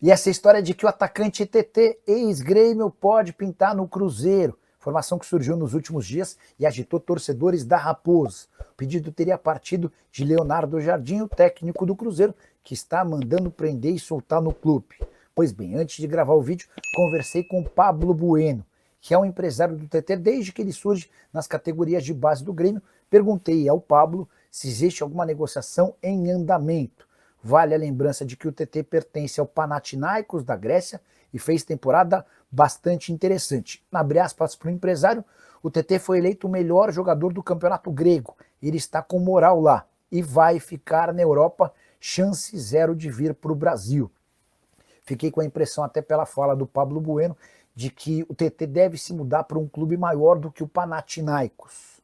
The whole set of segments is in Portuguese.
E essa história de que o atacante TT, ex-Grêmio, pode pintar no Cruzeiro. Informação que surgiu nos últimos dias e agitou torcedores da Raposa. O pedido teria partido de Leonardo Jardim, o técnico do Cruzeiro, que está mandando prender e soltar no clube. Pois bem, antes de gravar o vídeo, conversei com Pablo Bueno, que é um empresário do TT desde que ele surge nas categorias de base do Grêmio. Perguntei ao Pablo se existe alguma negociação em andamento. Vale a lembrança de que o TT pertence ao Panathinaikos da Grécia e fez temporada bastante interessante. Abre aspas para o empresário, o TT foi eleito o melhor jogador do campeonato grego. Ele está com moral lá e vai ficar na Europa, chance zero de vir para o Brasil. Fiquei com a impressão, até pela fala do Pablo Bueno, de que o TT deve se mudar para um clube maior do que o Panathinaikos.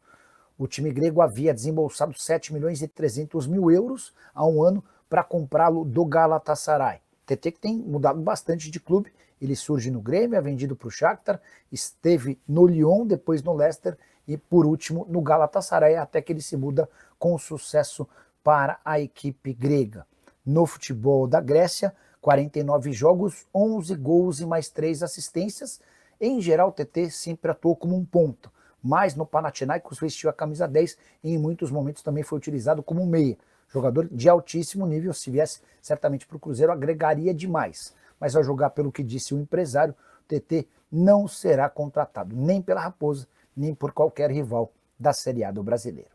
O time grego havia desembolsado 7 milhões e 300 mil euros há um ano para comprá-lo do Galatasaray. TT que tem mudado bastante de clube, ele surge no Grêmio, é vendido para o Shakhtar, esteve no Lyon, depois no Leicester e por último no Galatasaray, até que ele se muda com sucesso para a equipe grega. No futebol da Grécia, 49 jogos, 11 gols e mais 3 assistências. Em geral, o TT sempre atuou como um ponta, mas no Panathinaikos vestiu a camisa 10 e em muitos momentos também foi utilizado como meia. Jogador de altíssimo nível, se viesse certamente para o Cruzeiro, agregaria demais. Mas ao jogar pelo que disse o empresário, o TT não será contratado nem pela Raposa, nem por qualquer rival da Série A do Brasileiro.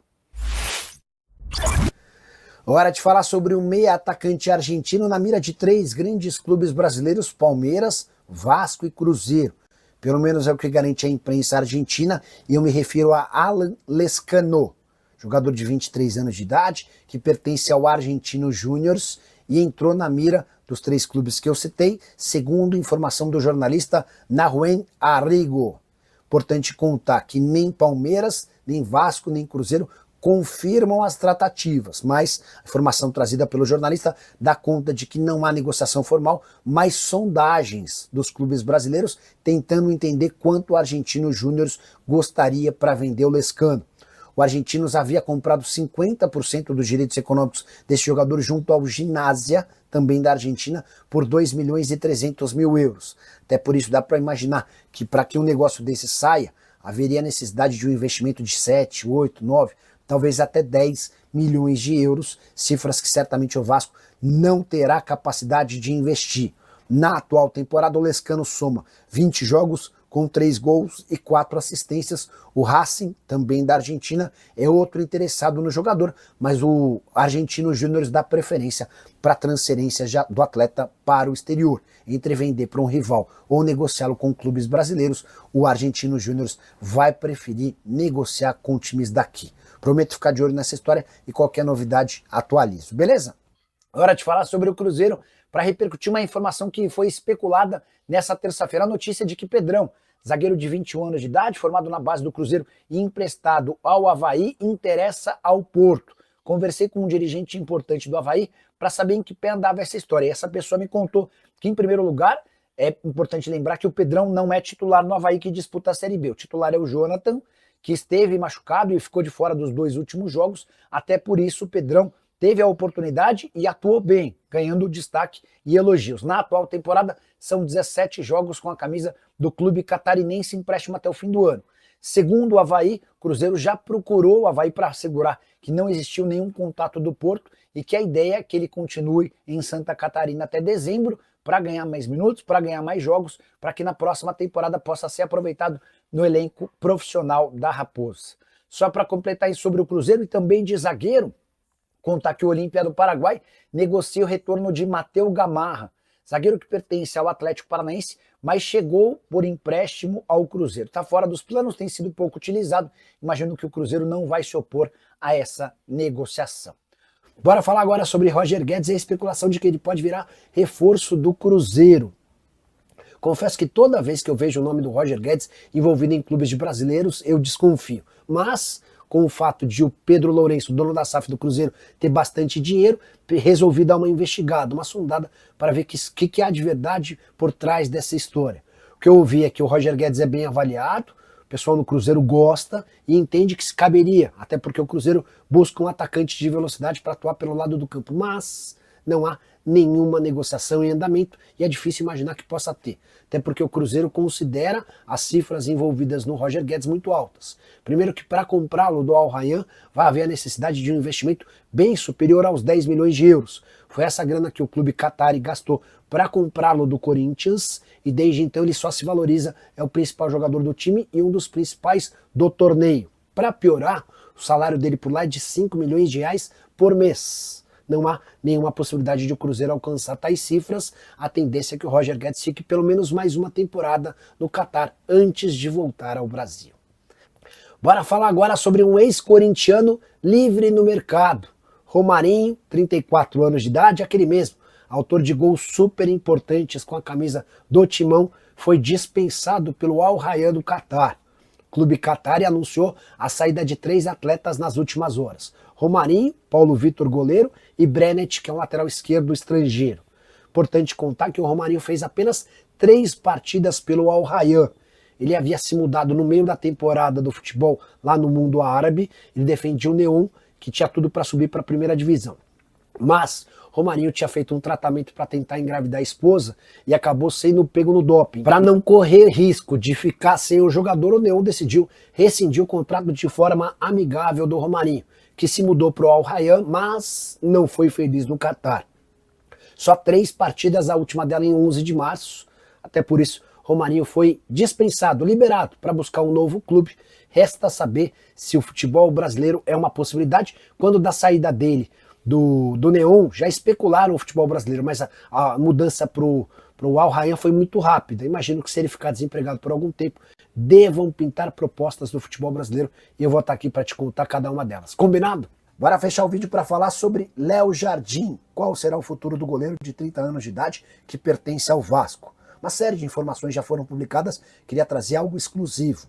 Hora de falar sobre o meia atacante argentino na mira de 3 grandes clubes brasileiros, Palmeiras, Vasco e Cruzeiro. Pelo menos é o que garante a imprensa argentina, e eu me refiro a Alan Lezcano, jogador de 23 anos de idade, que pertence ao Argentinos Júniors e entrou na mira dos 3 clubes que eu citei, segundo informação do jornalista Nahuen Arrigo. Importante contar que nem Palmeiras, nem Vasco, nem Cruzeiro confirmam as tratativas, mas a informação trazida pelo jornalista dá conta de que não há negociação formal, mas sondagens dos clubes brasileiros tentando entender quanto o Argentinos Júniors gostaria para vender o Lezcano. O Argentinos havia comprado 50% dos direitos econômicos desse jogador junto ao Ginásia, também da Argentina, por 2 milhões e 300 mil euros. Até por isso dá para imaginar que para que um negócio desse saia, haveria necessidade de um investimento de 7, 8, 9, talvez até 10 milhões de euros, cifras que certamente o Vasco não terá capacidade de investir. Na atual temporada, o Lezcano soma 20 jogos, com 3 gols e 4 assistências. O Racing, também da Argentina, é outro interessado no jogador, mas o Argentinos Júniors dá preferência para a transferência do atleta para o exterior. Entre vender para um rival ou negociá-lo com clubes brasileiros, o Argentinos Júniors vai preferir negociar com times daqui. Prometo ficar de olho nessa história e qualquer novidade atualizo, beleza? Hora de falar sobre o Cruzeiro para repercutir uma informação que foi especulada nessa terça-feira, a notícia de que Pedrão, zagueiro de 21 anos de idade, formado na base do Cruzeiro e emprestado ao Avaí, interessa ao Porto. Conversei com um dirigente importante do Avaí para saber em que pé andava essa história. E essa pessoa me contou que, em primeiro lugar, é importante lembrar que o Pedrão não é titular no Avaí que disputa a Série B. O titular é o Jonathan, que esteve machucado e ficou de fora dos 2 últimos jogos. Até por isso o Pedrão teve a oportunidade e atuou bem, ganhando destaque e elogios. Na atual temporada, são 17 jogos com a camisa do clube catarinense, empréstimo até o fim do ano. Segundo o Avaí, o Cruzeiro já procurou o Avaí para assegurar que não existiu nenhum contato do Porto e que a ideia é que ele continue em Santa Catarina até dezembro para ganhar mais minutos, para ganhar mais jogos, para que na próxima temporada possa ser aproveitado no elenco profissional da Raposa. Só para completar aí sobre o Cruzeiro e também de zagueiro, contar que o Olímpia do Paraguai negocia o retorno de Matheus Gamarra, zagueiro que pertence ao Atlético Paranaense, mas chegou por empréstimo ao Cruzeiro. Está fora dos planos, tem sido pouco utilizado. Imagino que o Cruzeiro não vai se opor a essa negociação. Bora falar agora sobre Roger Guedes e a especulação de que ele pode virar reforço do Cruzeiro. Confesso que toda vez que eu vejo o nome do Roger Guedes envolvido em clubes de brasileiros, eu desconfio. Mas com o fato de o Pedro Lourenço, dono da SAF do Cruzeiro, ter bastante dinheiro, resolvi dar uma investigada, uma sondada para ver o que há de verdade por trás dessa história. O que eu ouvi é que o Roger Guedes é bem avaliado, o pessoal no Cruzeiro gosta e entende que se caberia, até porque o Cruzeiro busca um atacante de velocidade para atuar pelo lado do campo, mas não há nenhuma negociação em andamento e é difícil imaginar que possa ter. Até porque o Cruzeiro considera as cifras envolvidas no Roger Guedes muito altas. Primeiro que para comprá-lo do Al Rayyan vai haver a necessidade de um investimento bem superior aos 10 milhões de euros. Foi essa grana que o clube qatari gastou para comprá-lo do Corinthians e desde então ele só se valoriza, é o principal jogador do time e um dos principais do torneio. Para piorar, o salário dele por lá é de 5 milhões de reais por mês. Não há nenhuma possibilidade de o Cruzeiro alcançar tais cifras. A tendência é que o Roger Guedes fique pelo menos mais uma temporada no Catar antes de voltar ao Brasil. Bora falar agora sobre um ex-corintiano livre no mercado. Romarinho, 34 anos de idade, aquele mesmo, autor de gols super importantes com a camisa do Timão, foi dispensado pelo Al Rayyan do Catar. O clube qatari anunciou a saída de 3 atletas nas últimas horas. Romarinho, Paulo Vitor goleiro e Brenet, que é um lateral esquerdo estrangeiro. Importante contar que o Romarinho fez apenas 3 partidas pelo Al Rayyan. Ele havia se mudado no meio da temporada do futebol lá no mundo árabe, ele defendia o Neon, que tinha tudo para subir para a primeira divisão. Mas Romarinho tinha feito um tratamento para tentar engravidar a esposa e acabou sendo pego no doping. Para não correr risco de ficar sem o jogador, o Neon decidiu rescindir o contrato de forma amigável do Romarinho, que se mudou para o Al Rayyan, mas não foi feliz no Catar. Só 3 partidas, a última dela em 11 de março, até por isso Romarinho foi dispensado, liberado para buscar um novo clube. Resta saber se o futebol brasileiro é uma possibilidade. Quando da saída dele do Neon, já especularam o futebol brasileiro, mas a mudança para o Al Rayyan foi muito rápida. Imagino que se ele ficar desempregado por algum tempo, devam pintar propostas do futebol brasileiro e eu vou estar aqui para te contar cada uma delas. Combinado? Bora fechar o vídeo para falar sobre Léo Jardim. Qual será o futuro do goleiro de 30 anos de idade que pertence ao Vasco? Uma série de informações já foram publicadas, queria trazer algo exclusivo.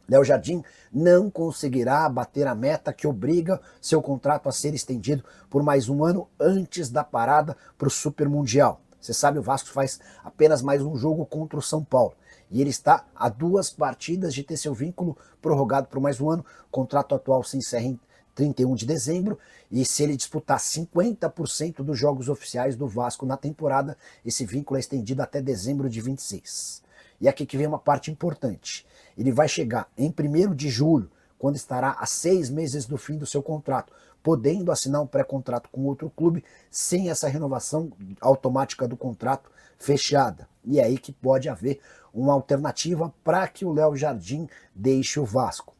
Léo Jardim não conseguirá bater a meta que obriga seu contrato a ser estendido por mais um ano antes da parada para o Super Mundial. Você sabe, o Vasco faz apenas mais um jogo contra o São Paulo. E ele está a 2 partidas de ter seu vínculo prorrogado por mais um ano. O contrato atual se encerra em 31 de dezembro, e se ele disputar 50% dos jogos oficiais do Vasco na temporada, esse vínculo é estendido até dezembro de 26. E aqui que vem uma parte importante. Ele vai chegar em 1º de julho, quando estará a 6 meses do fim do seu contrato, podendo assinar um pré-contrato com outro clube, sem essa renovação automática do contrato fechada. E é aí que pode haver uma alternativa para que o Léo Jardim deixe o Vasco.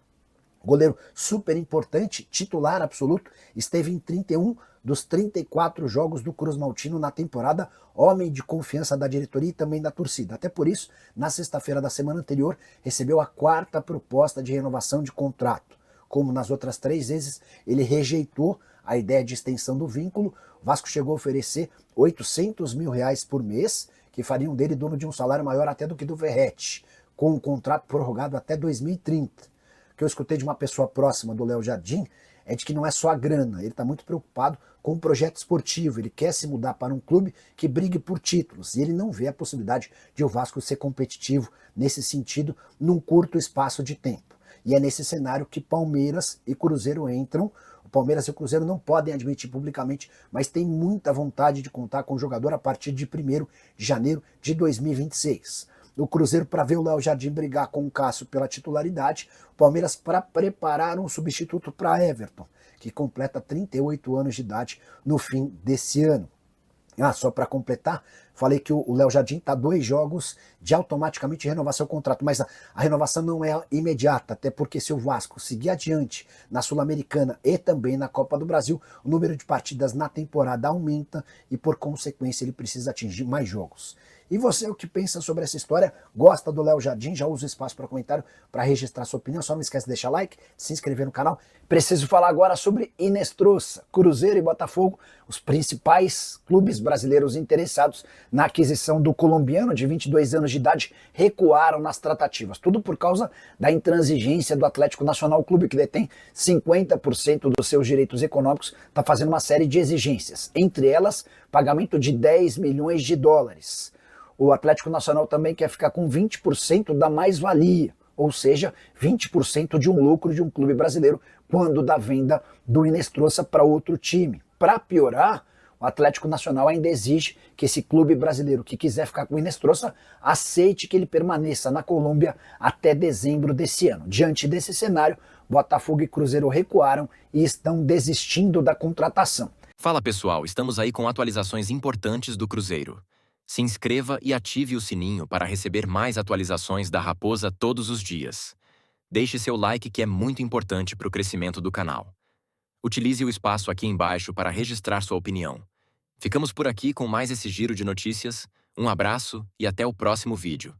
Goleiro super importante, titular absoluto, esteve em 31 dos 34 jogos do Cruz Maltino na temporada, homem de confiança da diretoria e também da torcida. Até por isso, na sexta-feira da semana anterior, recebeu a 4ª proposta de renovação de contrato. Como nas outras 3 vezes, ele rejeitou a ideia de extensão do vínculo. O Vasco chegou a oferecer R$800 mil por mês, que fariam dele dono de um salário maior até do que do Verratti, com um contrato prorrogado até 2030. O que eu escutei de uma pessoa próxima do Léo Jardim é de que não é só a grana, ele está muito preocupado com o projeto esportivo, ele quer se mudar para um clube que brigue por títulos, e ele não vê a possibilidade de o Vasco ser competitivo nesse sentido num curto espaço de tempo. E é nesse cenário que Palmeiras e Cruzeiro entram. O Palmeiras e o Cruzeiro não podem admitir publicamente, mas tem muita vontade de contar com o jogador a partir de 1º de janeiro de 2026. O Cruzeiro para ver o Léo Jardim brigar com o Cássio pela titularidade, o Palmeiras para preparar um substituto para Everton, que completa 38 anos de idade no fim desse ano. Só para completar, falei que o Léo Jardim está 2 jogos de automaticamente renovar seu contrato, mas a renovação não é imediata, até porque se o Vasco seguir adiante na Sul-Americana e também na Copa do Brasil, o número de partidas na temporada aumenta e por consequência ele precisa atingir mais jogos. E você, o que pensa sobre essa história? Gosta do Léo Jardim? Já usa o espaço para comentário para registrar sua opinião. Só não esquece de deixar like, se inscrever no canal. Preciso falar agora sobre Inestrosa. Cruzeiro e Botafogo, os principais clubes brasileiros interessados na aquisição do colombiano de 22 anos de idade, recuaram nas tratativas. Tudo por causa da intransigência do Atlético Nacional, clube que detém 50% dos seus direitos econômicos, está fazendo uma série de exigências. Entre elas, pagamento de 10 milhões de dólares. O Atlético Nacional também quer ficar com 20% da mais-valia, ou seja, 20% de um lucro de um clube brasileiro quando da venda do Inestrosa para outro time. Para piorar, o Atlético Nacional ainda exige que esse clube brasileiro que quiser ficar com o Inestrosa aceite que ele permaneça na Colômbia até dezembro desse ano. Diante desse cenário, Botafogo e Cruzeiro recuaram e estão desistindo da contratação. Fala pessoal, estamos aí com atualizações importantes do Cruzeiro. Se inscreva e ative o sininho para receber mais atualizações da Raposa todos os dias. Deixe seu like que é muito importante para o crescimento do canal. Utilize o espaço aqui embaixo para registrar sua opinião. Ficamos por aqui com mais esse giro de notícias. Um abraço e até o próximo vídeo.